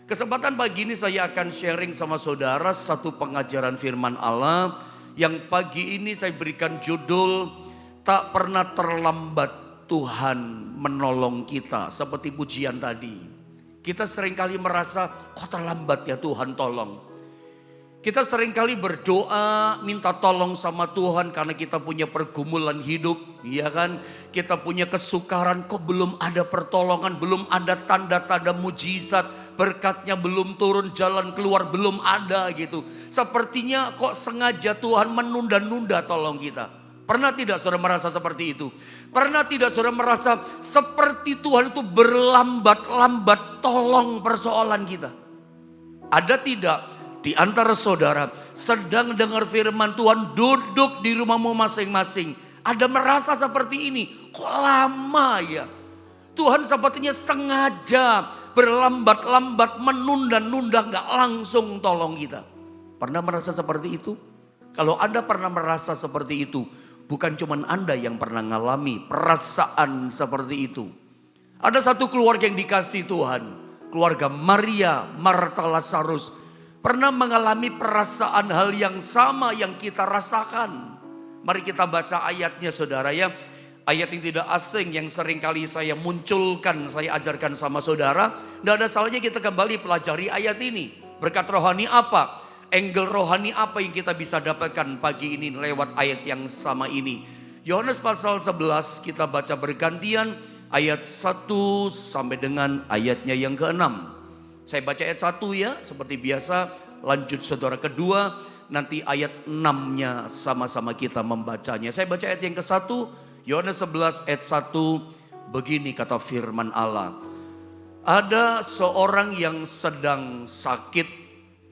Kesempatan pagi ini saya akan sharing sama saudara satu pengajaran firman Allah yang pagi ini saya berikan judul tak pernah terlambat Tuhan menolong kita. Seperti pujian tadi. Kita seringkali merasa kok terlambat ya Tuhan tolong. Kita seringkali berdoa minta tolong sama Tuhan karena kita punya pergumulan hidup, ya kan? Kita punya kesukaran, kok belum ada pertolongan, belum ada tanda-tanda mujizat, berkatnya belum turun, jalan keluar belum ada gitu. Sepertinya kok sengaja Tuhan menunda-nunda tolong kita. Pernah tidak saudara merasa seperti itu? Pernah tidak saudara merasa seperti Tuhan itu berlambat-lambat tolong persoalan kita? Ada tidak? Di antara saudara sedang dengar firman Tuhan, duduk di rumahmu masing-masing, ada merasa seperti ini, kok lama ya? Tuhan sepertinya sengaja berlambat-lambat menunda-nunda, gak langsung tolong kita. Pernah merasa seperti itu? Kalau Anda pernah merasa seperti itu, bukan cuma Anda yang pernah mengalami perasaan seperti itu. Ada satu keluarga yang dikasih Tuhan, keluarga Maria, Marta, Lazarus, pernah mengalami perasaan hal yang sama yang kita rasakan. Mari kita baca ayatnya saudara ya. Ayat yang tidak asing yang sering kali saya munculkan, saya ajarkan sama saudara. Tidak ada salahnya kita kembali pelajari ayat ini. Berkat rohani apa? Angle rohani apa yang kita bisa dapatkan pagi ini lewat ayat yang sama ini. Yohanes pasal 11 kita baca bergantian ayat 1 sampai dengan ayatnya yang ke-6. Saya baca ayat 1 ya, seperti biasa. Lanjut saudara kedua, nanti ayat 6-nya sama-sama kita membacanya. Saya baca ayat yang ke-1, Yohanes 11 ayat 1, begini kata firman Allah. Ada seorang yang sedang sakit,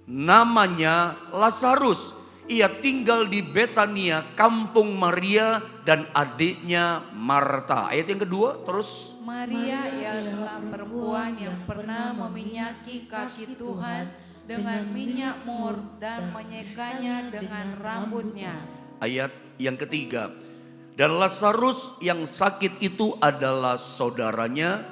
namanya Lazarus. Ia tinggal di Betania, kampung Maria dan adiknya Marta. Ayat yang kedua terus. Maria ialah perempuan yang pernah meminyaki kaki Tuhan dengan minyak mur dan menyekanya dengan rambutnya. Ayat yang ketiga. Dan Lazarus yang sakit itu adalah saudaranya.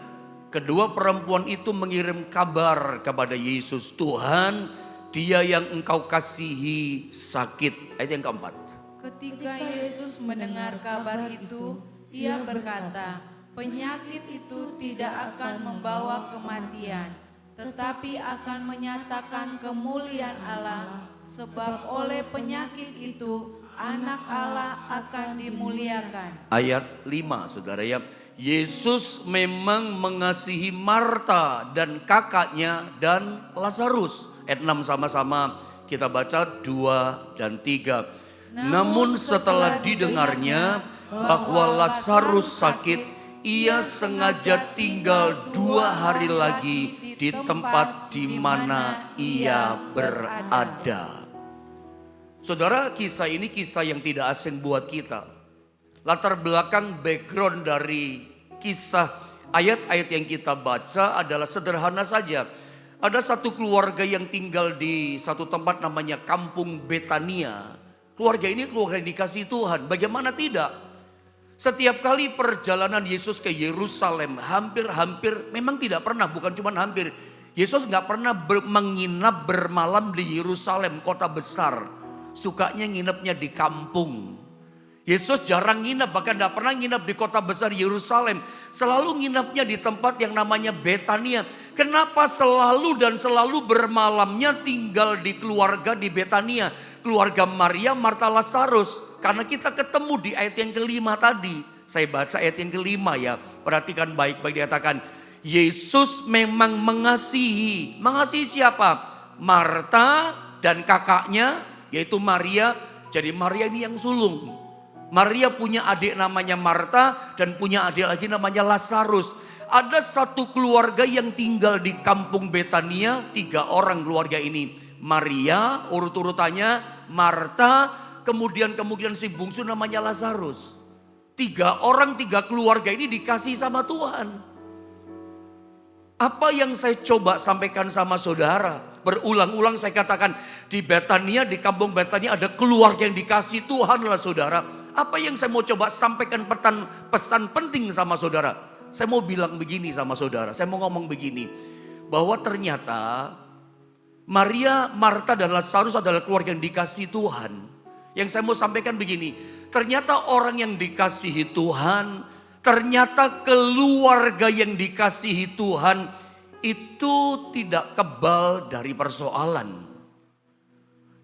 Kedua perempuan itu mengirim kabar kepada Yesus. Tuhan, dia yang engkau kasihi sakit. Ayat yang keempat. Ketika Yesus mendengar kabar itu, ia berkata, penyakit itu tidak akan membawa kematian, tetapi akan menyatakan kemuliaan Allah, sebab oleh penyakit itu anak Allah akan dimuliakan. Ayat 5 saudara ya. Yesus memang mengasihi Marta dan kakaknya dan Lazarus. Ayat 6 sama-sama kita baca 2 dan 3. Namun setelah didengarnya bahwa Lazarus sakit, ia sengaja tinggal 2 hari lagi di tempat di mana ia berada. Saudara, kisah ini kisah yang tidak asing buat kita. Latar belakang background dari kisah ayat-ayat yang kita baca adalah sederhana saja. Ada satu keluarga yang tinggal di satu tempat namanya kampung Betania. Keluarga ini keluarga yang dikasih Tuhan. Bagaimana tidak? Setiap kali perjalanan Yesus ke Yerusalem hampir memang tidak pernah, bukan cuma hampir. Yesus gak pernah menginap bermalam di Yerusalem, kota besar. Sukanya nginepnya di kampung. Yesus jarang nginep, bahkan gak pernah nginep di kota besar Yerusalem. Selalu nginepnya di tempat yang namanya Betania. Kenapa selalu bermalamnya tinggal di keluarga di Betania? Keluarga Maria, Marta, Lazarus. Karena kita ketemu di ayat yang kelima tadi. Saya baca ayat yang kelima ya. Perhatikan baik-baik, dikatakan Yesus memang mengasihi. Mengasihi siapa? Marta dan kakaknya yaitu Maria. Jadi Maria ini yang sulung. Maria punya adik namanya Marta dan punya adik lagi namanya Lazarus. Ada satu keluarga yang tinggal di kampung Betania, 3 orang keluarga ini. Maria urut-urutannya, Marta, kemudian si bungsu namanya Lazarus. 3 orang, 3 keluarga ini dikasih sama Tuhan. Apa yang saya coba sampaikan sama saudara? Berulang-ulang saya katakan di Betania, di kampung Betania ada keluarga yang dikasih Tuhan lah saudara. Apa yang saya mau coba sampaikan pesan penting sama saudara? Saya mau bilang begini sama saudara, saya mau ngomong begini. bahwa ternyata Maria, Marta, dan Lazarus adalah keluarga yang dikasihi Tuhan. Yang saya mau sampaikan begini, ternyata orang yang dikasihi Tuhan, ternyata keluarga yang dikasihi Tuhan itu tidak kebal dari persoalan.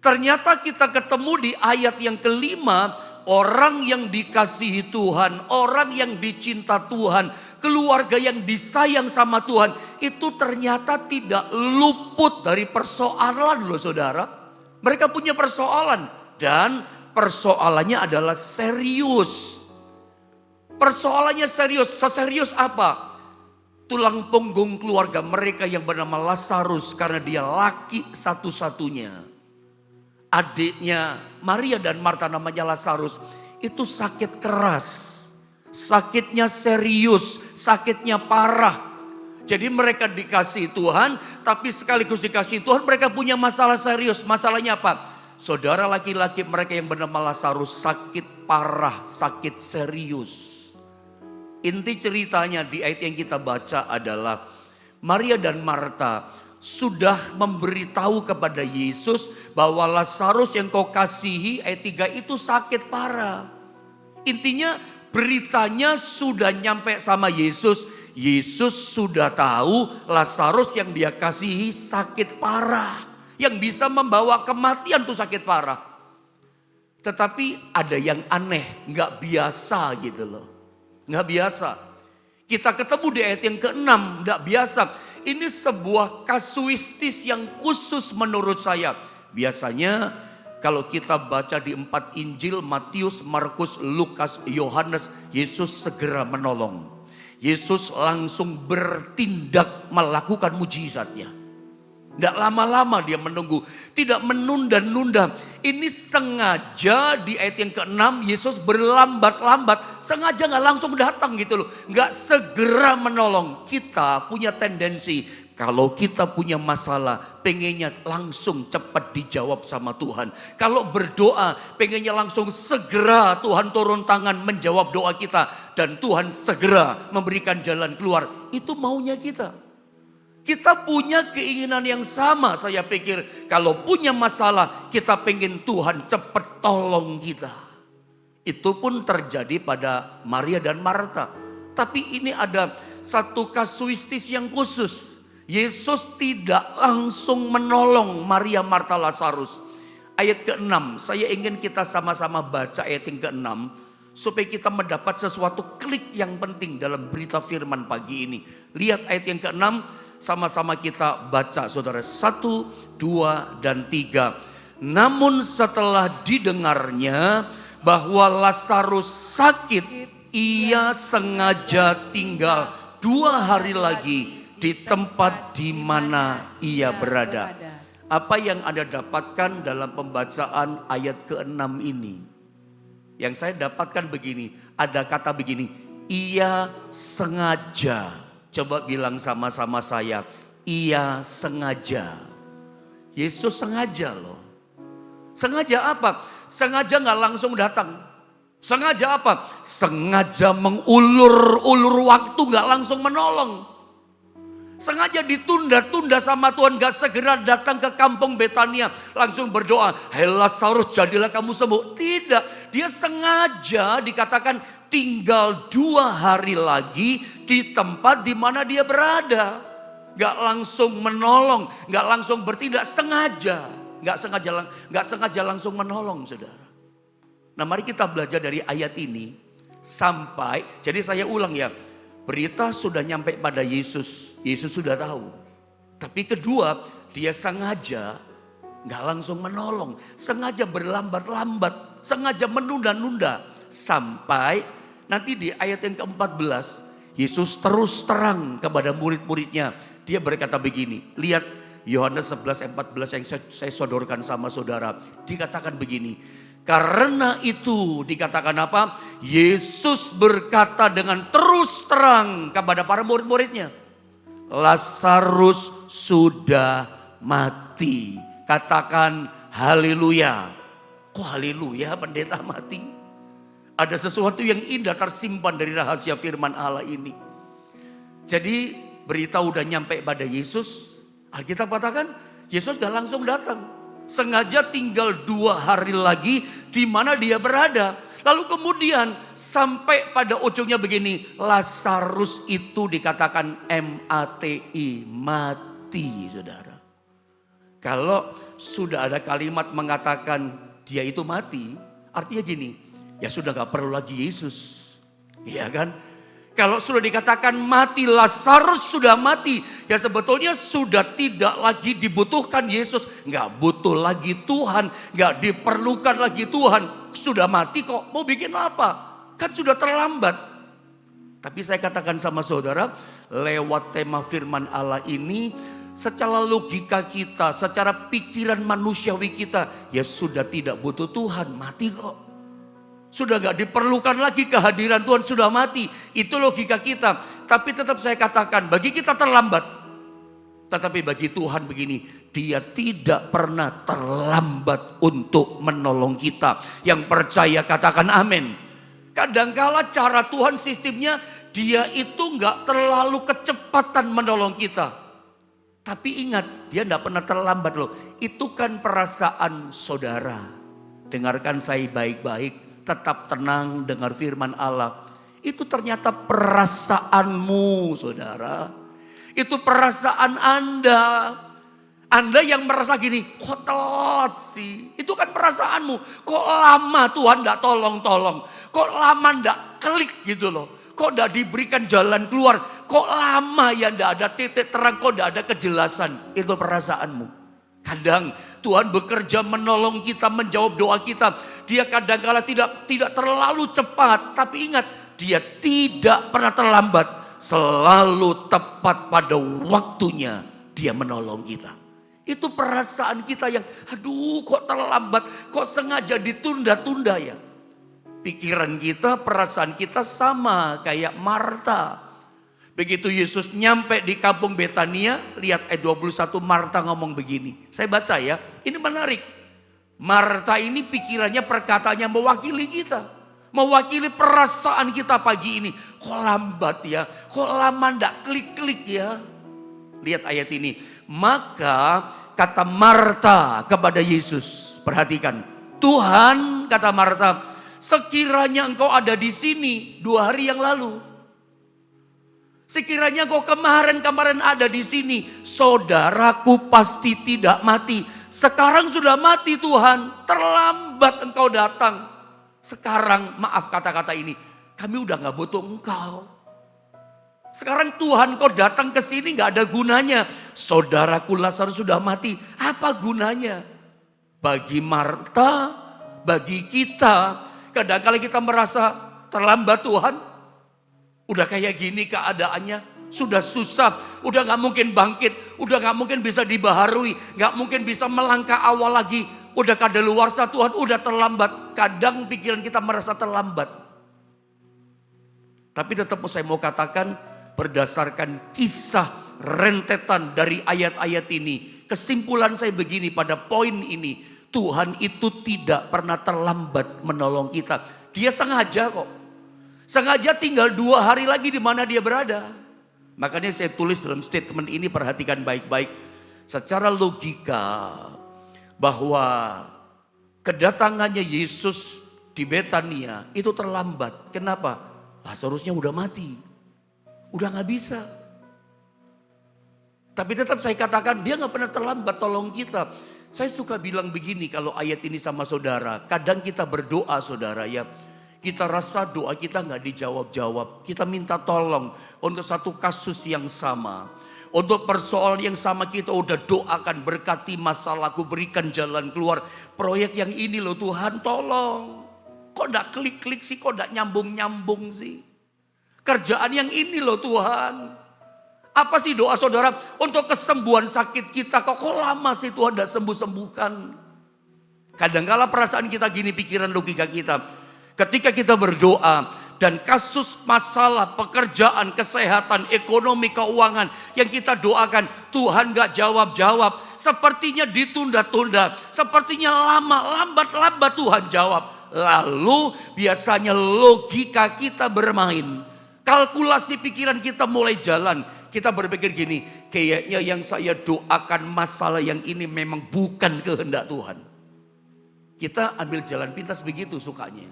Ternyata kita ketemu di ayat yang kelima, orang yang dikasihi Tuhan, orang yang dicinta Tuhan, keluarga yang disayang sama Tuhan, itu ternyata tidak luput dari persoalan loh saudara. Mereka punya persoalan dan persoalannya adalah serius. Persoalannya serius, seserius apa? Tulang punggung keluarga mereka yang bernama Lazarus karena dia laki satu-satunya. Adiknya Maria dan Marta namanya Lazarus itu sakit keras. Sakitnya serius, sakitnya parah. Jadi mereka dikasih Tuhan, tapi sekaligus dikasih Tuhan mereka punya masalah serius. Masalahnya apa? Saudara laki-laki mereka yang bernama Lazarus sakit parah, sakit serius. Inti ceritanya di ayat yang kita baca adalah Maria dan Marta sudah memberitahu kepada Yesus bahwa Lazarus yang kau kasihi, ayat 3 itu sakit parah. Intinya beritanya sudah nyampe sama Yesus. Yesus sudah tahu Lazarus yang dia kasihi sakit parah. Yang bisa membawa kematian tuh sakit parah. Tetapi ada yang aneh, gak biasa gitu loh. Gak biasa. Kita ketemu di ayat yang ke-6, gak biasa. Ini sebuah kasuistis yang khusus menurut saya. Biasanya kalau kita baca di 4 Injil, Matius, Markus, Lukas, Yohanes, Yesus segera menolong. Yesus langsung bertindak melakukan mujizatnya. Tidak lama-lama dia menunggu, tidak menunda-nunda. Ini sengaja di ayat yang ke-6 Yesus berlambat-lambat, sengaja gak langsung datang gitu loh. Gak segera menolong. Kita punya tendensi, kalau kita punya masalah, pengennya langsung cepat dijawab sama Tuhan. Kalau berdoa, pengennya langsung segera Tuhan turun tangan menjawab doa kita. Dan Tuhan segera memberikan jalan keluar. Itu maunya kita. Kita punya keinginan yang sama, saya pikir. Kalau punya masalah, kita pengen Tuhan cepat tolong kita. Itu pun terjadi pada Maria dan Marta. Tapi ini ada satu kasuistis yang khusus. Yesus tidak langsung menolong Maria, Marta, Lazarus. Ayat ke-6, saya ingin kita sama-sama baca ayat yang ke-6. Supaya kita mendapat sesuatu klik yang penting dalam berita firman pagi ini. Lihat ayat yang ke-6, sama-sama kita baca saudara. 1, 2, dan 3. Namun setelah didengarnya bahwa Lazarus sakit, ia sengaja tinggal 2 hari lagi di tempat di mana ia berada. Apa yang Anda dapatkan dalam pembacaan ayat ke-6 ini? Yang saya dapatkan begini, ada kata begini, ia sengaja. Coba bilang sama-sama saya, ia sengaja. Yesus sengaja loh. Sengaja apa? Sengaja gak langsung datang. Sengaja apa? Sengaja mengulur-ulur waktu, gak langsung menolong. Sengaja ditunda-tunda sama Tuhan, gak segera datang ke kampung Betania. Langsung berdoa, hai Lazarus jadilah kamu sembuh. Tidak, dia sengaja dikatakan tinggal 2 hari lagi di tempat di mana dia berada. Gak langsung menolong, gak langsung bertindak, sengaja. Gak sengaja langsung menolong saudara. Nah mari kita belajar dari ayat ini. Sampai, jadi saya ulang ya. Berita sudah nyampe pada Yesus. Yesus sudah tahu. Tapi kedua, dia sengaja gak langsung menolong. Sengaja berlambat-lambat. Sengaja menunda-nunda. Sampai nanti di ayat yang ke-14. Yesus terus terang kepada murid-muridnya. Dia berkata begini. Lihat Yohanes 11:14 yang saya sodorkan sama saudara. Dikatakan begini. Karena itu dikatakan apa? Yesus berkata dengan terus terang kepada para murid-muridnya. Lazarus sudah mati. Katakan haleluya. Kok haleluya pendeta mati? Ada sesuatu yang indah tersimpan dari rahasia firman Allah ini. Jadi berita udah nyampe pada Yesus, Alkitab katakan Yesus gak langsung datang. Sengaja tinggal 2 hari lagi di mana dia berada. Lalu kemudian sampai pada ujungnya begini, Lazarus itu dikatakan MATI, mati saudara. Kalau sudah ada kalimat mengatakan dia itu mati, artinya gini, ya sudah gak perlu lagi Yesus. Iya kan? Kalau sudah dikatakan mati, Lazarus sudah mati, ya sebetulnya sudah tidak lagi dibutuhkan Yesus. Gak butuh lagi Tuhan, gak diperlukan lagi Tuhan. Sudah mati kok, mau bikin apa? Kan sudah terlambat. Tapi saya katakan sama saudara, lewat tema firman Allah ini, secara logika kita, secara pikiran manusiawi kita, ya sudah tidak butuh Tuhan, mati kok. Sudah gak diperlukan lagi kehadiran Tuhan, sudah mati. Itu logika kita. Tapi tetap saya katakan, bagi kita terlambat. Tetapi bagi Tuhan begini, dia tidak pernah terlambat untuk menolong kita. Yang percaya katakan amin. Kadangkala cara Tuhan sistemnya, dia itu gak terlalu kecepatan menolong kita. Tapi ingat, dia gak pernah terlambat loh. Itu kan perasaan saudara. Dengarkan saya baik-baik. Tetap tenang dengar firman Allah. Itu ternyata perasaanmu saudara. Itu perasaan Anda. Anda yang merasa gini, kok telat sih? Itu kan perasaanmu. Kok lama Tuhan gak tolong-tolong? Kok lama gak klik gitu loh? Kok gak diberikan jalan keluar? Kok lama ya gak ada titik terang? Kok gak ada kejelasan? Itu perasaanmu. Kadang Tuhan bekerja menolong kita, menjawab doa kita. Dia kadang-kala tidak terlalu cepat. Tapi ingat, dia tidak pernah terlambat. Selalu tepat pada waktunya dia menolong kita. Itu perasaan kita yang, aduh kok terlambat, kok sengaja ditunda-tunda ya. Pikiran kita, perasaan kita sama kayak Marta. Begitu Yesus nyampe di kampung Betania, lihat ayat 21, Marta ngomong begini. Saya baca ya, ini menarik. Marta ini pikirannya, perkataannya mewakili kita. Mewakili perasaan kita pagi ini. Kok lambat ya, kok lama ndak klik-klik ya. Lihat ayat ini. Maka kata Marta kepada Yesus, perhatikan. Tuhan, kata Marta, sekiranya engkau ada di sini 2 hari yang lalu. Sekiranya kau kemarin ada di sini, saudaraku pasti tidak mati. Sekarang sudah mati Tuhan, terlambat engkau datang. Sekarang maaf kata-kata ini, kami udah gak butuh engkau. Sekarang Tuhan kau datang ke sini gak ada gunanya. Saudaraku Lazarus sudah mati, apa gunanya? Bagi Marta, bagi kita, kadang-kadang kita merasa terlambat Tuhan. Udah kayak gini keadaannya, sudah susah, udah gak mungkin bangkit, udah gak mungkin bisa dibaharui, gak mungkin bisa melangkah awal lagi. Udah kadaluarsa Tuhan, udah terlambat. Kadang pikiran kita merasa terlambat. Tapi tetap saya mau katakan, berdasarkan kisah rentetan dari ayat-ayat ini, kesimpulan saya begini pada poin ini, Tuhan itu tidak pernah terlambat menolong kita. Dia sengaja kok. Sengaja tinggal 2 hari lagi di mana dia berada. Makanya saya tulis dalam statement ini, perhatikan baik-baik. Secara logika bahwa kedatangannya Yesus di Betania itu terlambat. Kenapa? Lazarusnya udah mati. Udah gak bisa. Tapi tetap saya katakan dia gak pernah terlambat tolong kita. Saya suka bilang begini kalau ayat ini sama saudara. Kadang kita berdoa saudara ya. Kita rasa doa kita gak dijawab-jawab. Kita minta tolong untuk satu kasus yang sama. Untuk persoalan yang sama kita udah doakan, berkati masalahku, berikan jalan keluar. Proyek yang ini loh Tuhan tolong. Kok gak klik-klik sih, kok gak nyambung-nyambung sih. Kerjaan yang ini loh Tuhan. Apa sih doa saudara untuk kesembuhan sakit kita? Kok lama sih Tuhan gak sembuh-sembuhkan? Kadangkala perasaan kita gini, pikiran logika kita. Ketika kita berdoa dan kasus masalah pekerjaan, kesehatan, ekonomi, keuangan yang kita doakan, Tuhan gak jawab-jawab. Sepertinya ditunda-tunda, sepertinya lambat Tuhan jawab. Lalu biasanya logika kita bermain. Kalkulasi pikiran kita mulai jalan. Kita berpikir gini, kayaknya yang saya doakan masalah yang ini memang bukan kehendak Tuhan. Kita ambil jalan pintas begitu sukanya.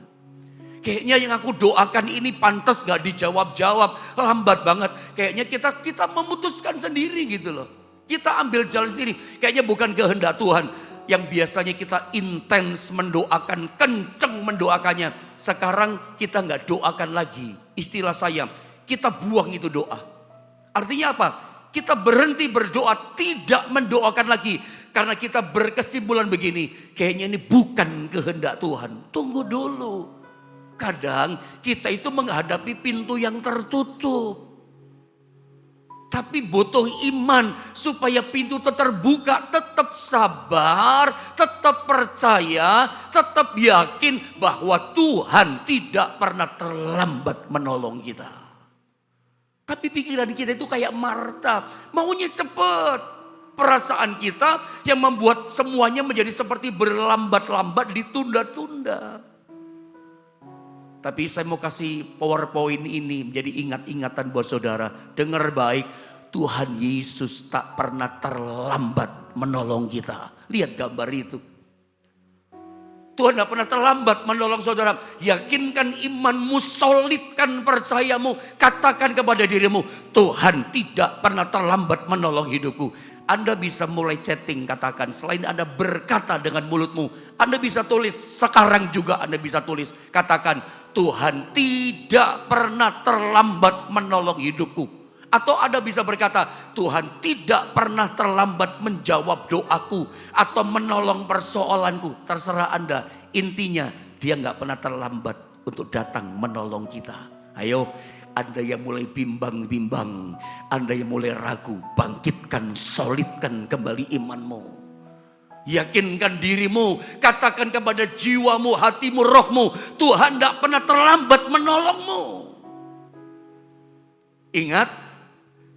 Kayaknya yang aku doakan ini pantas gak dijawab-jawab, lambat banget. Kayaknya kita memutuskan sendiri gitu loh. Kita ambil jalan sendiri, kayaknya bukan kehendak Tuhan. Yang biasanya kita intens mendoakan, kenceng mendoakannya. Sekarang kita gak doakan lagi. Istilah saya, kita buang itu doa. Artinya apa? Kita berhenti berdoa, tidak mendoakan lagi. Karena kita berkesimpulan begini, kayaknya ini bukan kehendak Tuhan. Tunggu dulu. Kadang kita itu menghadapi pintu yang tertutup. Tapi butuh iman supaya pintu itu terbuka, tetap sabar, tetap percaya, tetap yakin bahwa Tuhan tidak pernah terlambat menolong kita. Tapi pikiran kita itu kayak Marta, maunya cepat. Perasaan kita yang membuat semuanya menjadi seperti berlambat-lambat, ditunda-tunda. Tapi saya mau kasih PowerPoint ini menjadi ingat-ingatan buat saudara. Dengar baik, Tuhan Yesus tak pernah terlambat menolong kita. Lihat gambar itu. Tuhan tak pernah terlambat menolong saudara. Yakinkan imanmu, solidkan percayamu. Katakan kepada dirimu, Tuhan tidak pernah terlambat menolong hidupku. Anda bisa mulai chatting, katakan. Selain Anda berkata dengan mulutmu, Anda bisa tulis. Sekarang juga Anda bisa tulis. Katakan, Tuhan tidak pernah terlambat menolong hidupku. Atau Anda bisa berkata, Tuhan tidak pernah terlambat menjawab doaku. Atau menolong persoalanku. Terserah Anda. Intinya, dia gak pernah terlambat untuk datang menolong kita. Ayo. Anda yang mulai bimbang-bimbang, Anda yang mulai ragu, bangkitkan, solidkan kembali imanmu. Yakinkan dirimu, katakan kepada jiwamu, hatimu, rohmu, Tuhan tidak pernah terlambat menolongmu. Ingat,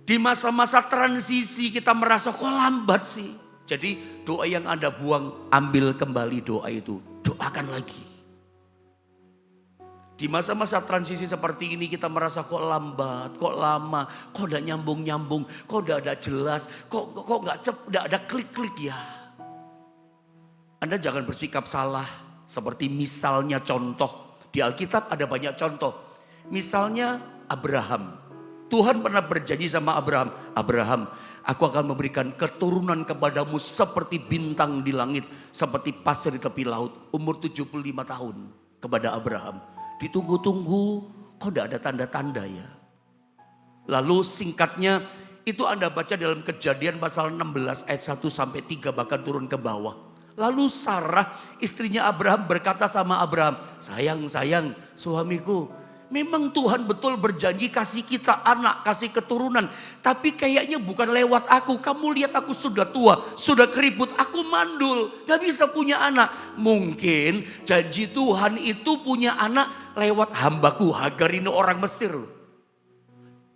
di masa-masa transisi kita merasa kok lambat sih. Jadi doa yang Anda buang, ambil kembali doa itu, doakan lagi. Di masa-masa transisi seperti ini kita merasa kok lambat, kok lama, kok tidak nyambung-nyambung, kok tidak ada jelas, kok tidak ada klik-klik ya. Anda jangan bersikap salah seperti misalnya contoh. Di Alkitab ada banyak contoh. Misalnya Abraham. Tuhan pernah berjanji sama Abraham. Abraham, aku akan memberikan keturunan kepadamu seperti bintang di langit. Seperti pasir di tepi laut. Umur 75 tahun kepada Abraham. Ditunggu-tunggu, kok tidak ada tanda-tanda ya. Lalu singkatnya, itu Anda baca dalam Kejadian pasal 16 ayat 1 sampai 3 bahkan turun ke bawah. Lalu Sarah istrinya Abraham berkata sama Abraham, sayang suamiku, memang Tuhan betul berjanji kasih kita anak, kasih keturunan. Tapi kayaknya bukan lewat aku. Kamu lihat aku sudah tua, sudah keriput, aku mandul, gak bisa punya anak. Mungkin janji Tuhan itu punya anak lewat hambaku Hagar ini orang Mesir.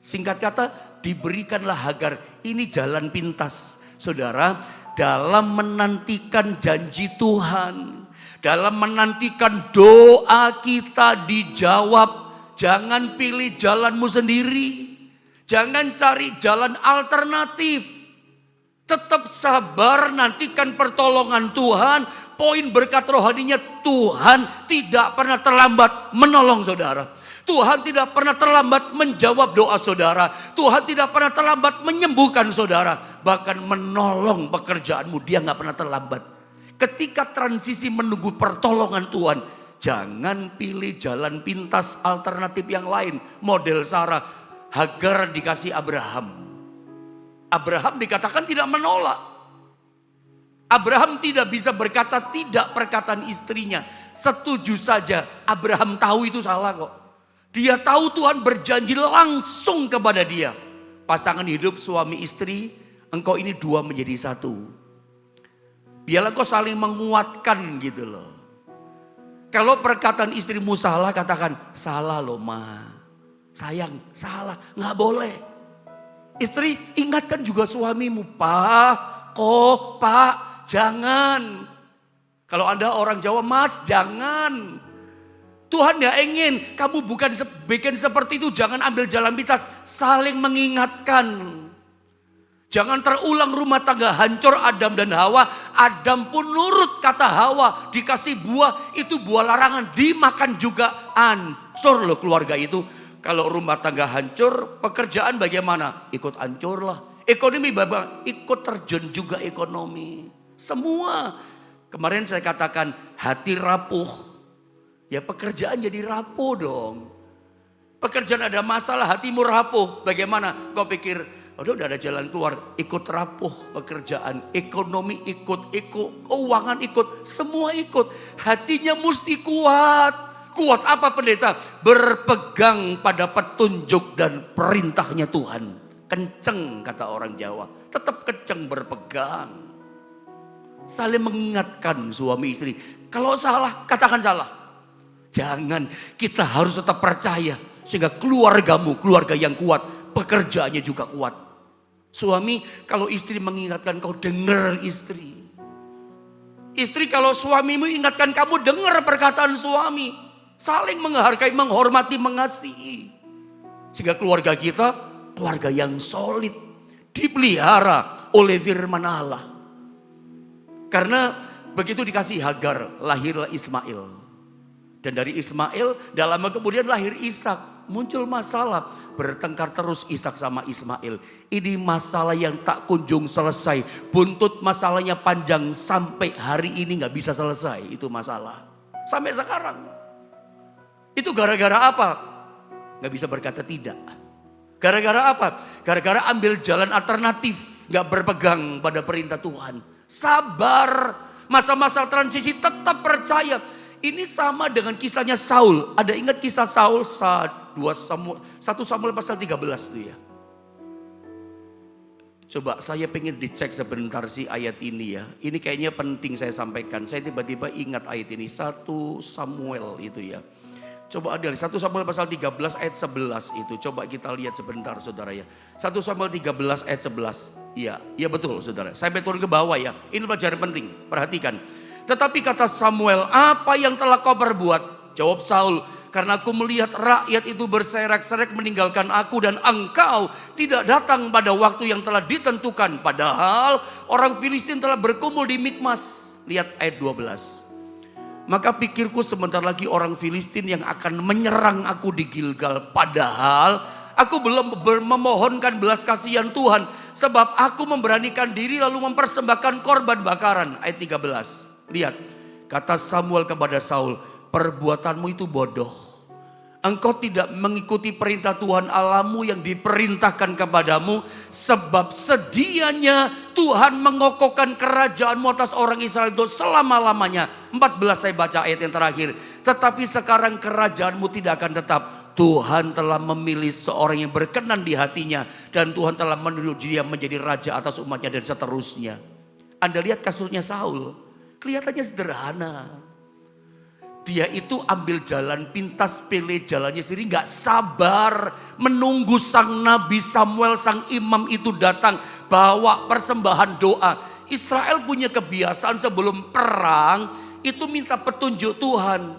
Singkat kata, diberikanlah Hagar. Ini jalan pintas. Saudara, dalam menantikan janji Tuhan, dalam menantikan doa kita dijawab, jangan pilih jalanmu sendiri. Jangan cari jalan alternatif. Tetap sabar, nantikan pertolongan Tuhan. Poin berkat rohaninya, Tuhan tidak pernah terlambat menolong saudara. Tuhan tidak pernah terlambat menjawab doa saudara. Tuhan tidak pernah terlambat menyembuhkan saudara. Bahkan menolong pekerjaanmu, dia gak pernah terlambat. Ketika transisi menunggu pertolongan Tuhan, jangan pilih jalan pintas alternatif yang lain. Model Sarah, Hagar dikasih Abraham. Abraham dikatakan tidak menolak. Abraham tidak bisa berkata tidak perkataan istrinya. Setuju saja, Abraham tahu itu salah kok. Dia tahu Tuhan berjanji langsung kepada dia. Pasangan hidup suami istri, engkau ini dua menjadi satu. Biarlah kau saling menguatkan gitu loh. Kalau perkataan istrimu salah, katakan salah loh ma. Sayang, salah, gak boleh. Istri, ingatkan juga suamimu, pak, jangan. Kalau Anda orang Jawa, mas, jangan. Tuhan gak ingin kamu bukan bikin seperti itu. Jangan ambil jalan pintas, saling mengingatkan. Jangan terulang rumah tangga hancur Adam dan Hawa. Adam pun nurut kata Hawa, dikasih buah, itu buah larangan, dimakan juga, hancur loh keluarga itu. Kalau rumah tangga hancur, pekerjaan bagaimana? Ikut hancur lah. Ekonomi Bapak, ikut terjun juga ekonomi. Semua. Kemarin saya katakan hati rapuh. Ya pekerjaan jadi rapuh dong. Pekerjaan ada masalah, hatimu rapuh. Bagaimana? Kau pikir, udah ada jalan keluar. Ikut rapuh pekerjaan. Ekonomi ikut, keuangan ikut. Semua ikut. Hatinya mesti kuat. Kuat apa pendeta? Berpegang pada petunjuk dan perintahnya Tuhan. Kenceng kata orang Jawa. Tetap kenceng berpegang. Saling mengingatkan suami istri. Kalau salah, katakan salah. Jangan, kita harus tetap percaya. Sehingga keluargamu, keluarga yang kuat. Pekerjaannya juga kuat. Suami, kalau istri mengingatkan kau, dengar istri. Istri, kalau suamimu ingatkan kamu, dengar perkataan suami. Saling menghargai, menghormati, mengasihi. Sehingga keluarga kita, keluarga yang solid. Dipelihara oleh firman Allah. Karena begitu dikasih Hagar, lahirlah Ismail. Dan dari Ismail, dalam kemudian lahir Ishak. Muncul masalah, bertengkar terus Ishak sama Ismail. Ini masalah yang tak kunjung selesai. Buntut masalahnya panjang sampai hari ini gak bisa selesai. Itu masalah. Sampai sekarang. Itu gara-gara apa? Gak bisa berkata tidak. Gara-gara apa? Gara-gara ambil jalan alternatif. Gak berpegang pada perintah Tuhan. Sabar. Masa-masa transisi tetap percaya. Ini sama dengan kisahnya Saul. Ada ingat kisah Saul 1 Samuel pasal 13 itu ya. Coba saya pengen dicek sebentar sih ayat ini ya. Ini kayaknya penting saya sampaikan. Saya tiba-tiba ingat ayat ini. 1 Samuel itu ya. Coba ada 1 Samuel pasal 13 ayat 11 itu. Coba kita lihat sebentar saudara ya. 1 Samuel 13 ayat 11. Iya betul saudara. Saya turun ke bawah ya. Ini pelajaran penting. Perhatikan. Tetapi kata Samuel, apa yang telah kau perbuat? Jawab Saul, karena aku melihat rakyat itu berserak-serak meninggalkan aku dan engkau tidak datang pada waktu yang telah ditentukan. Padahal orang Filistin telah berkumpul di Mikmas. Lihat ayat 12. Maka pikirku sebentar lagi orang Filistin yang akan menyerang aku di Gilgal. Padahal aku belum memohonkan belas kasihan Tuhan. Sebab aku memberanikan diri lalu mempersembahkan korban bakaran. Ayat 13. Lihat, kata Samuel kepada Saul, perbuatanmu itu bodoh. Engkau tidak mengikuti perintah Tuhan Allahmu yang diperintahkan kepadamu. Sebab sedianya Tuhan mengokohkan kerajaanmu atas orang Israel itu selama-lamanya. 14 saya baca ayat yang terakhir. Tetapi sekarang kerajaanmu tidak akan tetap. Tuhan telah memilih seorang yang berkenan di hatinya. Dan Tuhan telah menunjuk dia menjadi raja atas umatnya dan seterusnya. Anda lihat kasusnya Saul. Kelihatannya sederhana. Dia itu ambil jalan pintas, pilih jalannya sendiri. Gak sabar menunggu sang Nabi Samuel, sang imam itu datang. Bawa persembahan doa. Israel punya kebiasaan sebelum perang. Itu minta petunjuk Tuhan.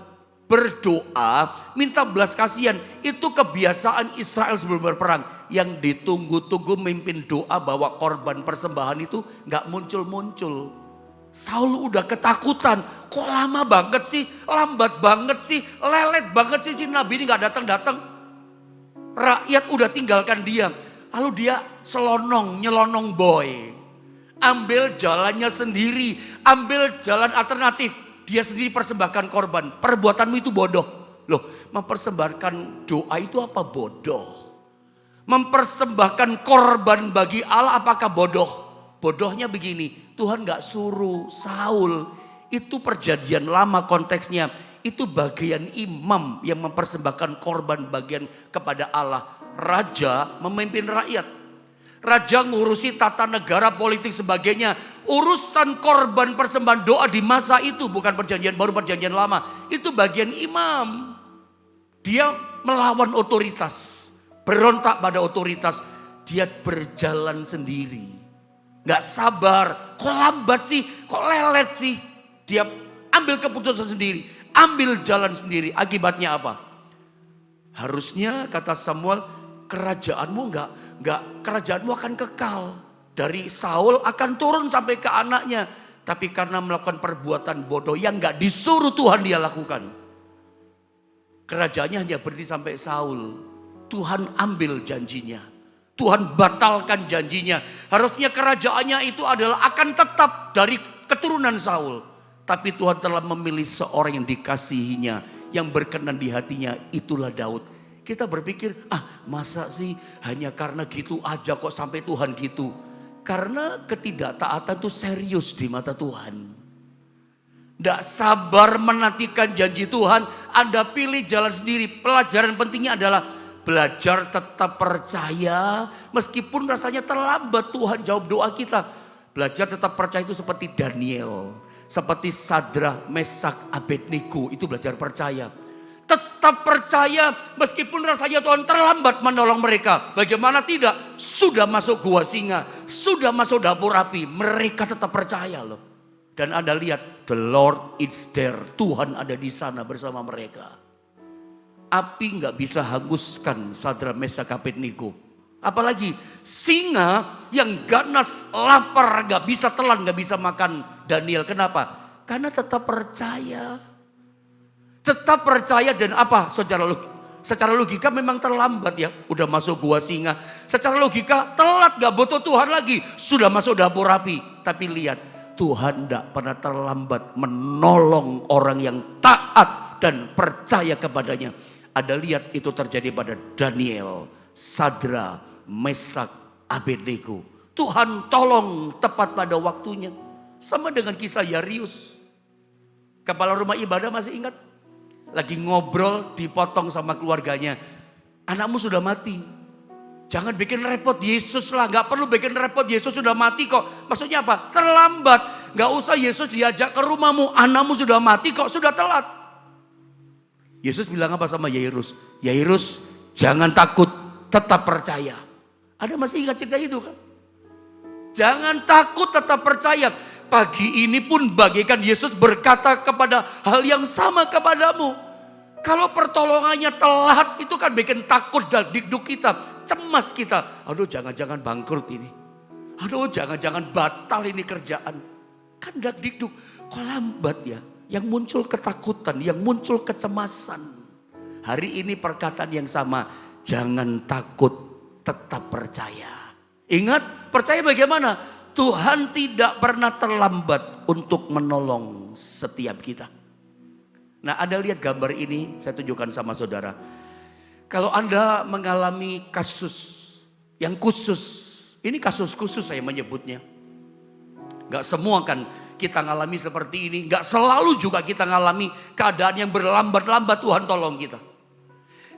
Berdoa, minta belas kasihan. Itu kebiasaan Israel sebelum berperang. Yang ditunggu-tunggu mimpin doa bawa korban persembahan itu gak muncul-muncul. Saul udah ketakutan, kok lama banget sih, lambat banget sih, lelet banget sih si Nabi ini gak datang-datang. Rakyat udah tinggalkan dia, lalu dia nyelonong boy. Ambil jalannya sendiri, ambil jalan alternatif. Dia sendiri persembahkan korban, perbuatanmu itu bodoh. Loh, mempersembahkan doa itu apa bodoh? Mempersembahkan korban bagi Allah apakah bodoh? Bodohnya begini, Tuhan gak suruh Saul. Itu perjanjian lama konteksnya. Itu bagian imam yang mempersembahkan korban bagian kepada Allah. Raja memimpin rakyat. Raja ngurusi tata negara, politik sebagainya. Urusan korban persembahan doa di masa itu bukan perjanjian baru, perjanjian lama. Itu bagian imam. Dia melawan otoritas. Berontak pada otoritas. Dia berjalan sendiri. Gak sabar, kok lambat sih, kok lelet sih. Dia ambil keputusan sendiri, ambil jalan sendiri. Akibatnya apa? Harusnya kata Samuel, kerajaanmu kerajaanmu akan kekal. Dari Saul akan turun sampai ke anaknya. Tapi karena melakukan perbuatan bodoh yang gak disuruh Tuhan dia lakukan. Kerajaannya hanya berhenti sampai Saul. Tuhan ambil janjinya. Tuhan batalkan janjinya. Harusnya kerajaannya itu adalah akan tetap dari keturunan Saul. Tapi Tuhan telah memilih seorang yang dikasihinya. Yang berkenan di hatinya, itulah Daud. Kita berpikir, masa sih hanya karena gitu aja kok sampai Tuhan gitu. Karena ketidaktaatan itu serius di mata Tuhan. Tidak sabar menantikan janji Tuhan, Anda pilih jalan sendiri. Pelajaran pentingnya adalah belajar tetap percaya. Meskipun rasanya terlambat Tuhan jawab doa kita. Belajar tetap percaya itu seperti Daniel. Seperti Sadra, Mesak, Abednego, itu belajar percaya. Tetap percaya meskipun rasanya Tuhan terlambat menolong mereka. Bagaimana tidak? Sudah masuk gua singa, sudah masuk dapur api. Mereka tetap percaya loh. Dan Anda lihat, the Lord is there. Tuhan ada di sana bersama mereka. Api gak bisa hanguskan Sadra, Mesak, Abednego. Apalagi singa yang ganas, lapar, gak bisa telan, gak bisa makan Daniel. Kenapa? Karena tetap percaya. Tetap percaya dan apa? Secara logika memang terlambat ya. Udah masuk gua singa. Secara logika telat, gak butuh Tuhan lagi. Sudah masuk dapur api. Tapi lihat, Tuhan gak pernah terlambat menolong orang yang taat dan percaya kepadanya. Ada lihat itu terjadi pada Daniel, Sadra, Mesak, Abednego. Tuhan tolong tepat pada waktunya. Sama dengan kisah Yarius. Kepala rumah ibadah masih ingat? Lagi ngobrol dipotong sama keluarganya. Anakmu sudah mati. Jangan bikin repot Yesus lah. Gak perlu bikin repot, Yesus sudah mati kok. Maksudnya apa? Terlambat. Gak usah Yesus diajak ke rumahmu. Anakmu sudah mati kok, sudah telat. Yesus bilang apa sama Yairus? Yairus, jangan takut, tetap percaya. Ada masih ingat cerita itu kan? Jangan takut, tetap percaya. Pagi ini pun bagaikan Yesus berkata kepada hal yang sama kepadamu. Kalau pertolongannya telat itu kan bikin takut dan dikduk kita. Cemas kita. Aduh jangan-jangan bangkrut ini. Aduh jangan-jangan batal ini kerjaan. Kan dikduk. Kok lambat ya? Yang muncul ketakutan, yang muncul kecemasan. Hari ini perkataan yang sama. Jangan takut, tetap percaya. Ingat, percaya bagaimana? Tuhan tidak pernah terlambat untuk menolong setiap kita. Nah, Anda lihat gambar ini, saya tunjukkan sama saudara. Kalau Anda mengalami kasus yang khusus, ini kasus khusus saya menyebutnya. Gak semua kan kita ngalami seperti ini, gak selalu juga kita ngalami keadaan yang berlambat-lambat, Tuhan tolong kita.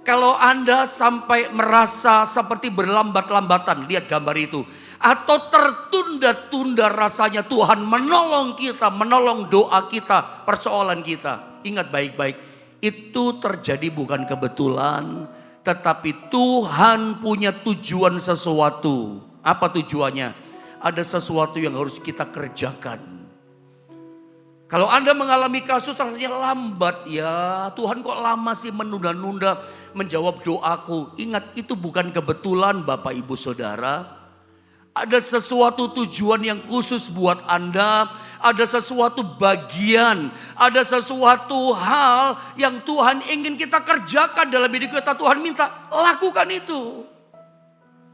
Kalau Anda sampai merasa seperti berlambat-lambatan, lihat gambar itu. Atau tertunda-tunda rasanya Tuhan menolong kita, menolong doa kita, persoalan kita. Ingat baik-baik, itu terjadi bukan kebetulan, tetapi Tuhan punya tujuan sesuatu. Apa tujuannya? Ada sesuatu yang harus kita kerjakan. Kalau Anda mengalami kasus rasanya lambat ya, Tuhan kok lama sih menunda-nunda menjawab doaku. Ingat itu bukan kebetulan Bapak Ibu Saudara. Ada sesuatu tujuan yang khusus buat Anda. Ada sesuatu bagian. Ada sesuatu hal yang Tuhan ingin kita kerjakan dalam hidup kita. Tuhan minta lakukan itu.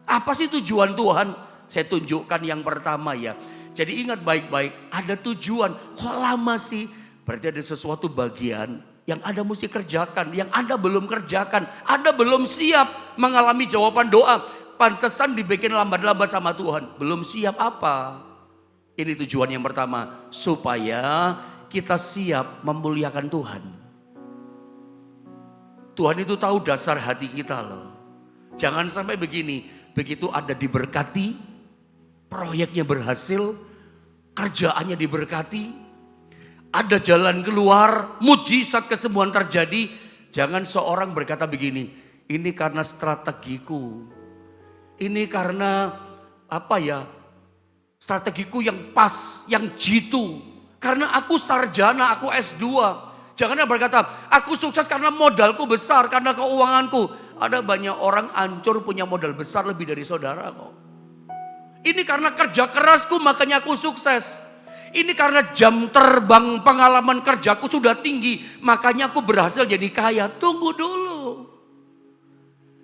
Apa sih tujuan Tuhan? Saya tunjukkan yang pertama ya. Jadi ingat baik-baik. Ada tujuan. Kok lama sih? Berarti ada sesuatu bagian yang Anda mesti kerjakan. Yang Anda belum kerjakan. Anda belum siap mengalami jawaban doa. Pantesan dibikin lambat-lambat sama Tuhan. Belum siap apa? Ini tujuan yang pertama. Supaya kita siap memuliakan Tuhan. Tuhan itu tahu dasar hati kita loh. Jangan sampai begini. Begitu Anda diberkati, proyeknya berhasil, kerjaannya diberkati, ada jalan keluar, mujizat kesembuhan terjadi. Jangan seorang berkata begini, ini karena strategiku. Ini karena apa ya? Strategiku yang pas, yang jitu. Karena aku sarjana, aku S2. Jangan Anda berkata, aku sukses karena modalku besar, karena keuanganku. Ada banyak orang hancur punya modal besar lebih dari saudara kok. Ini karena kerja kerasku makanya aku sukses. Ini karena jam terbang pengalaman kerjaku sudah tinggi, makanya aku berhasil jadi kaya. Tunggu dulu.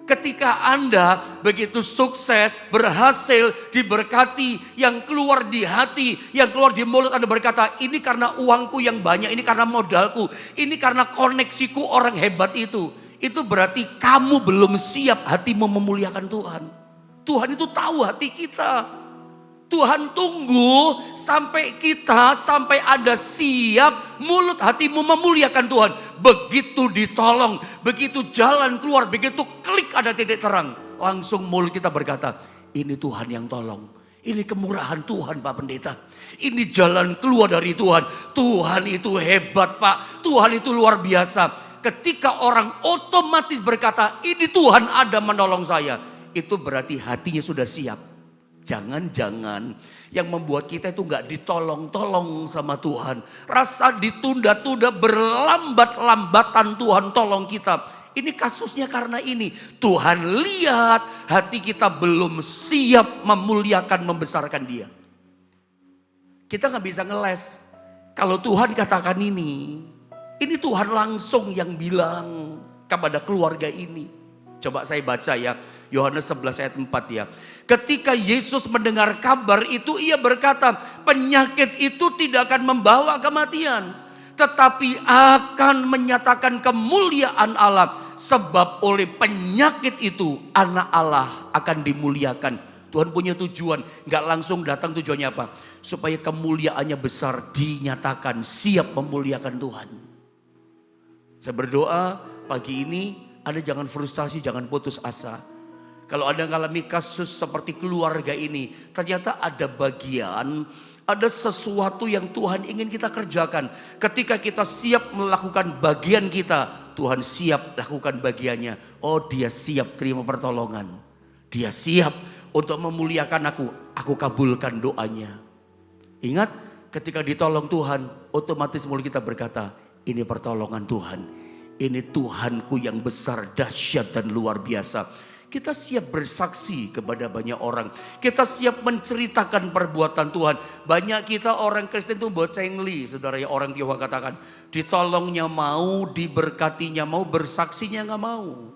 Ketika Anda begitu sukses, berhasil, diberkati, yang keluar di hati, yang keluar di mulut Anda berkata, ini karena uangku yang banyak, ini karena modalku, ini karena koneksiku orang hebat itu. Itu berarti kamu belum siap hatimu memuliakan Tuhan. Tuhan itu tahu hati kita. Tuhan tunggu sampai Anda siap, mulut hatimu memuliakan Tuhan. Begitu ditolong, begitu jalan keluar, begitu klik ada titik terang. Langsung mulut kita berkata, ini Tuhan yang tolong. Ini kemurahan Tuhan Pak Pendeta. Ini jalan keluar dari Tuhan. Tuhan itu hebat Pak, Tuhan itu luar biasa. Ketika orang otomatis berkata, ini Tuhan ada menolong saya. Itu berarti hatinya sudah siap. Jangan-jangan yang membuat kita itu gak ditolong-tolong sama Tuhan. Rasa ditunda-tunda, berlambat-lambatan Tuhan tolong kita. Ini kasusnya karena ini. Tuhan lihat hati kita belum siap memuliakan, membesarkan Dia. Kita gak bisa ngeles. Kalau Tuhan katakan ini Tuhan langsung yang bilang kepada keluarga ini. Coba saya baca ya, Yohanes 11 ayat 4 ya. Ketika Yesus mendengar kabar itu, ia berkata, penyakit itu tidak akan membawa kematian, tetapi akan menyatakan kemuliaan Allah. Sebab oleh penyakit itu anak Allah akan dimuliakan. Tuhan punya tujuan, gak langsung datang tujuannya apa? Supaya kemuliaannya besar dinyatakan, siap memuliakan Tuhan. Saya berdoa pagi ini, Anda jangan frustasi, jangan putus asa. Kalau Anda mengalami kasus seperti keluarga ini, ternyata ada bagian, ada sesuatu yang Tuhan ingin kita kerjakan. Ketika kita siap melakukan bagian kita, Tuhan siap lakukan bagiannya. Oh, Dia siap terima pertolongan. Dia siap untuk memuliakan aku kabulkan doanya. Ingat, ketika ditolong Tuhan, otomatis mulut kita berkata, ini pertolongan Tuhan. Ini Tuhanku yang besar, dahsyat dan luar biasa. Kita siap bersaksi kepada banyak orang. Kita siap menceritakan perbuatan Tuhan. Banyak kita orang Kristen itu buat cengli. Saudara ya, orang Tionghoa katakan, ditolongnya mau, diberkatinya mau, bersaksinya gak mau.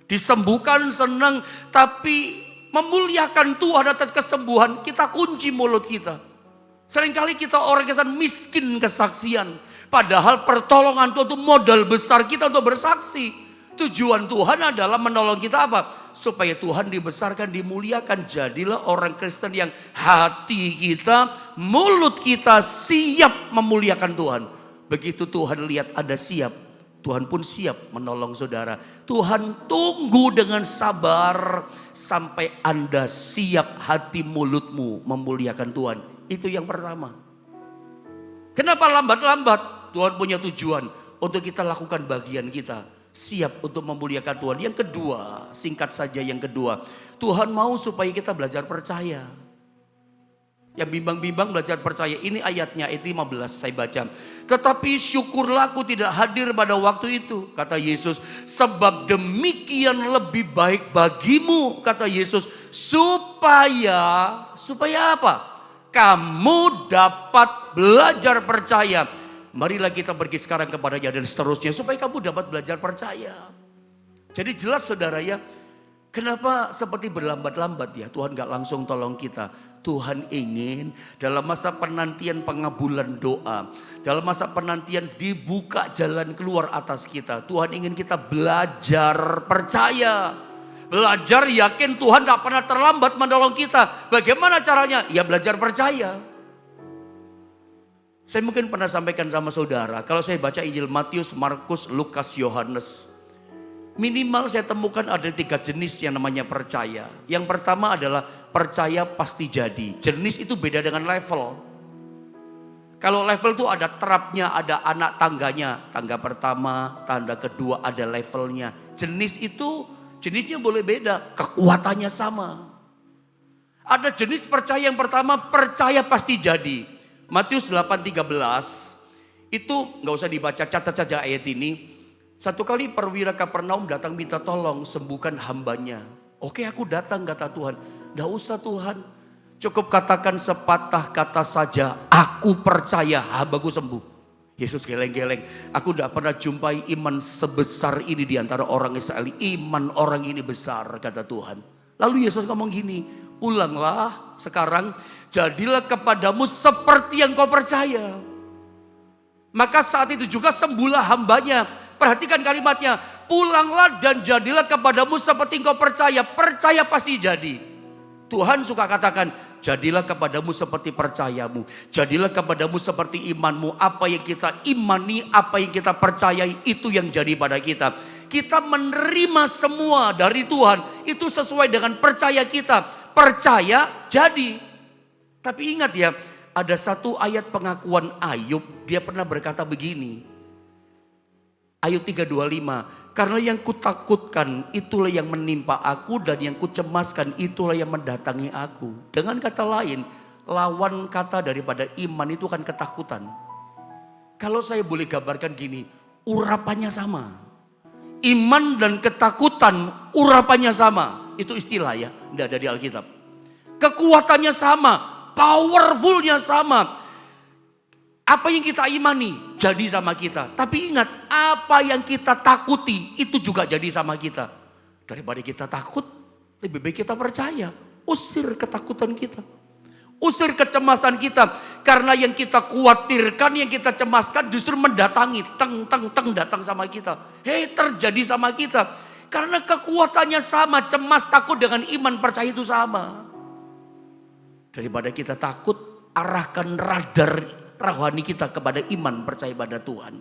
Disembuhkan senang, tapi memuliakan Tuhan atas kesembuhan, kita kunci mulut kita. Seringkali kita orang Kristen miskin kesaksian. Padahal pertolongan Tuhan itu modal besar kita untuk bersaksi. Tujuan Tuhan adalah menolong kita apa? Supaya Tuhan dibesarkan, dimuliakan. Jadilah orang Kristen yang hati kita, mulut kita siap memuliakan Tuhan. Begitu Tuhan lihat Anda siap, Tuhan pun siap menolong saudara. Tuhan tunggu dengan sabar sampai Anda siap hati mulutmu memuliakan Tuhan. Itu yang pertama. Kenapa lambat-lambat? Tuhan punya tujuan untuk kita lakukan bagian kita. Siap untuk memuliakan Tuhan. Yang kedua, singkat saja yang kedua. Tuhan mau supaya kita belajar percaya. Yang bimbang-bimbang belajar percaya. Ini ayatnya, ayat 15 saya baca. Tetapi syukurlah aku tidak hadir pada waktu itu, kata Yesus. Sebab demikian lebih baik bagimu, kata Yesus. Supaya apa? Kamu dapat belajar percaya. Marilah kita pergi sekarang kepadanya dan seterusnya. Supaya kamu dapat belajar percaya. Jadi jelas saudara ya. Kenapa seperti berlambat-lambat ya. Tuhan gak langsung tolong kita. Tuhan ingin dalam masa penantian pengabulan doa. Dalam masa penantian dibuka jalan keluar atas kita. Tuhan ingin kita belajar percaya. Belajar yakin Tuhan gak pernah terlambat menolong kita. Bagaimana caranya? Ya belajar percaya. Saya mungkin pernah sampaikan sama saudara, kalau saya baca Injil Matius, Markus, Lukas, Yohanes, minimal saya temukan ada 3 jenis yang namanya percaya. Yang pertama adalah percaya pasti jadi. Jenis itu beda dengan level. Kalau level itu ada terapnya, ada anak tangganya. Tangga pertama, tangga kedua ada levelnya. Jenisnya boleh beda, kekuatannya sama. Ada jenis percaya yang pertama, percaya pasti jadi. Matius 8:13, Itu nggak usah dibaca, catat saja ayat ini. Satu kali perwira Kapernaum datang minta tolong sembuhkan hambanya. Oke, aku datang, kata Tuhan. Nggak usah Tuhan, cukup katakan sepatah kata saja, aku percaya hambaku sembuh. Yesus geleng-geleng, aku tidak pernah jumpai iman sebesar ini di antara orang Israel. Iman orang ini besar, kata Tuhan. Lalu Yesus ngomong gini, pulanglah sekarang, jadilah kepadamu seperti yang kau percaya. Maka saat itu juga sembuhlah hambanya. Perhatikan kalimatnya, pulanglah dan jadilah kepadamu seperti yang kau percaya. Percaya pasti jadi. Tuhan suka katakan, jadilah kepadamu seperti percayamu. Jadilah kepadamu seperti imanmu. Apa yang kita imani, apa yang kita percayai, itu yang jadi pada kita. Kita menerima semua dari Tuhan. Itu sesuai dengan percaya kita. Percaya jadi. Tapi ingat ya, ada satu ayat pengakuan Ayub. Dia pernah berkata begini. Ayub 3:25. Karena yang kutakutkan itulah yang menimpa aku, dan yang kucemaskan itulah yang mendatangi aku. Dengan kata lain, lawan kata daripada iman itu kan ketakutan. Kalau saya boleh gambarkan gini, urapannya sama. Iman dan ketakutan urapannya sama. Itu istilah ya, tidak ada di Alkitab. Kekuatannya sama, powerfulnya sama. Apa yang kita imani jadi sama kita. Tapi ingat, apa yang kita takuti itu juga jadi sama kita. Daripada kita takut, lebih baik kita percaya. Usir ketakutan kita. Usir kecemasan kita. Karena yang kita khawatirkan, yang kita cemaskan justru mendatangi. Teng datang sama kita. Terjadi sama kita. Karena kekuatannya sama, cemas takut dengan iman percaya itu sama. Daripada kita takut, arahkan radar rohani kita kepada iman percaya pada Tuhan.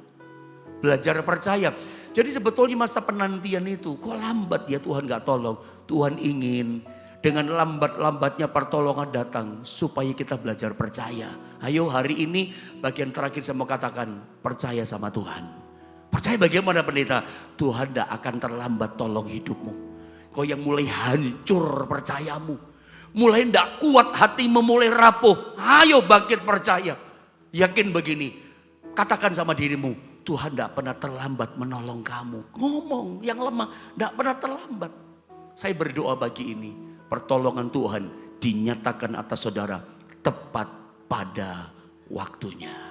Belajar percaya. Jadi sebetulnya masa penantian itu, kok lambat ya Tuhan gak tolong. Tuhan ingin dengan lambat-lambatnya pertolongan datang supaya kita belajar percaya. Ayo hari ini bagian terakhir saya mau katakan, percaya sama Tuhan. Percaya bagaimana pendeta? Tuhan gak akan terlambat tolong hidupmu. Kau yang mulai hancur percayamu, mulai gak kuat hatimu, mulai rapuh, ayo bangkit percaya. Yakin begini, katakan sama dirimu, Tuhan tidak pernah terlambat menolong kamu. Ngomong yang lemah, tidak pernah terlambat. Saya berdoa bagi ini, pertolongan Tuhan dinyatakan atas saudara tepat pada waktunya.